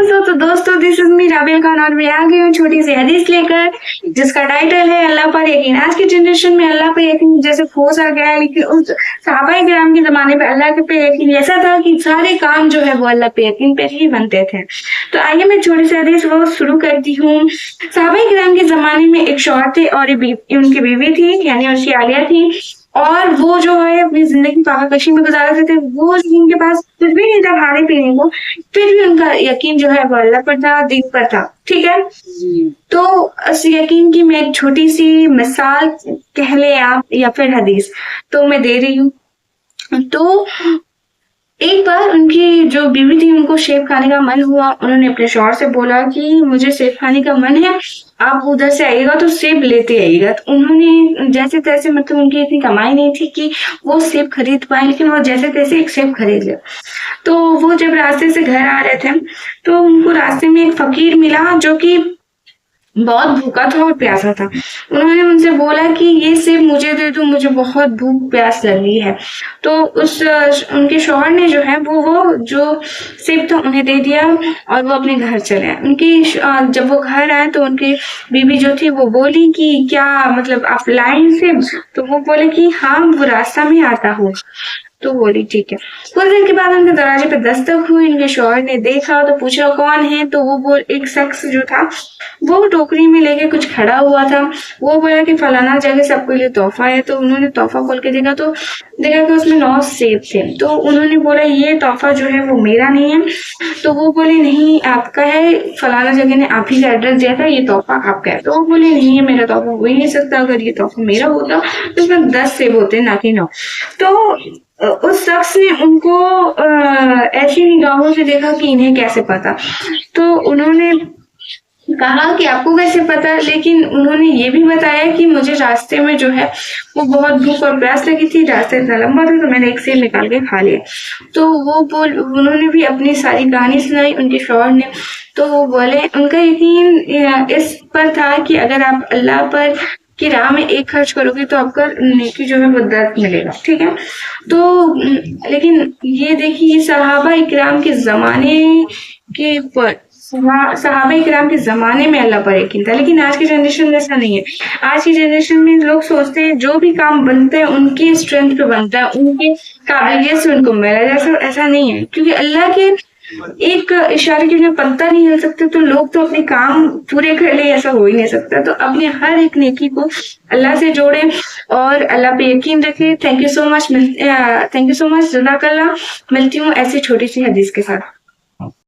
तो दोस्तों this is me Rabia Khan और मैं आ गई हूँ छोटी सी हदीस लेकर जिसका टाइटल है अल्लाह पर यकीन। आज की जनरेशन में अल्लाह पर यकीन जैसे खो सा गया है, लेकिन उस सहाबा किराम के जमाने पे अल्लाह के पे यकीन ऐसा था कि सारे काम जो है वो अल्लाह पे यकीन पे ही बनते थे। तो आइए मैं छोटी सी हदीस वो शुरू करती हूँ। सहाबा किराम के जमाने में एक शौहर थे और उनकी बीवी थी, यानी उसकी आलिया थी। और वो जो है अपनी जिंदगी पाककशी में गुजार रहे थे। वो उनके पास कुछ भी नहीं था खाने पीने को, फिर भी उनका यकीन जो है वो अल्लाह पर था, दीन पर था। ठीक है, तो इस यकीन की मैं एक छोटी सी मिसाल कह ले आप या फिर हदीस तो मैं दे रही हूँ। तो एक बार उनकी जो बीवी थी उनको सेब खाने का मन हुआ। उन्होंने अपने शौहर से बोला कि मुझे सेब खाने का मन है, आप उधर से आइएगा तो सेब लेते आइएगा। तो उन्होंने जैसे तैसे, मतलब उनकी इतनी कमाई नहीं थी कि वो सेब खरीद पाए, लेकिन वो जैसे तैसे एक सेब खरीद लिया। तो वो जब रास्ते से घर आ रहे थे तो उनको रास्ते में एक फकीर मिला जो कि बहुत भूखा था और प्यासा था। उन्होंने उनसे बोला कि ये सेब मुझे दे दो, मुझे बहुत भूख प्यास लगी है। तो उनके शौहर ने जो है वो जो सेब था उन्हें दे दिया और वो अपने घर चले आए। जब वो घर आए तो उनकी बीवी जो थी वो बोली कि क्या मतलब आप लाए सेब? तो वो बोले कि हाँ, वो रास्ता में आता हूँ। तो बोली ठीक है। कुछ दिन के बाद उनके दरवाजे पे दस्तक हुई। उनके शौहर ने देखा तो पूछा कौन है? तो वो बोल एक शख्स जो था वो टोकरी में लेके कुछ खड़ा हुआ था। वो बोला कि फलाना जगह सबके लिए तोहफा है। तो उन्होंने तोहफा खोल के देखा कि उसमें 9 सेब थे। तो उन्होंने बोला ये तोहफा जो है वो मेरा नहीं है। तो वो बोले नहीं आपका है, फलाना जगह ने आप ही का एड्रेस दिया था, ये तोहफा आपका है। तो वो बोले नहीं, ये मेरा तोहफा हो ही नहीं सकता, अगर ये तोहफा मेरा होता तो इसमें 10 सेब होते ना कि 9। तो उस शख्स ने उनको ऐसी निगाहों से देखा कि इन्हें कैसे पता। तो उन्होंने कहा कि आपको कैसे पता, लेकिन उन्होंने ये भी बताया कि मुझे रास्ते में जो है वो बहुत भूख और प्यास लगी थी, रास्ते इतना लंबा था तो मैंने एक सेब निकाल के खा लिया। तो उन्होंने भी अपनी सारी कहानी सुनाई उनके शौहर ने। तो वो बोले उनका यकीन इस पर था कि अगर आप अल्लाह पर की राह में एक खर्च करोगे तो आपका नेकी जो है वो 10 मिलेगा। ठीक है, तो लेकिन ये देखिए सहाबा इकराम के जमाने के पर सहाबा इकराम के जमाने में अल्लाह पर यकीन था, लेकिन आज की जनरेशन में ऐसा नहीं है। आज की जनरेशन में लोग सोचते हैं जो भी काम बनते हैं उनकी स्ट्रेंथ पे बनता है, उनके काबिलियत से उनको मिला, जैसा ऐसा नहीं है। क्योंकि अल्लाह के एक इशारे के बिना पत्ता नहीं हिल सकते, तो लोग तो अपने काम पूरे कर ले, ऐसा हो ही नहीं सकता। तो अपने हर एक नेकी को अल्लाह से जोड़े और अल्लाह पे यकीन रखे। थैंक यू सो मच, जज़ाकल्लाह। मिलती हूँ ऐसी छोटी सी हदीस के साथ।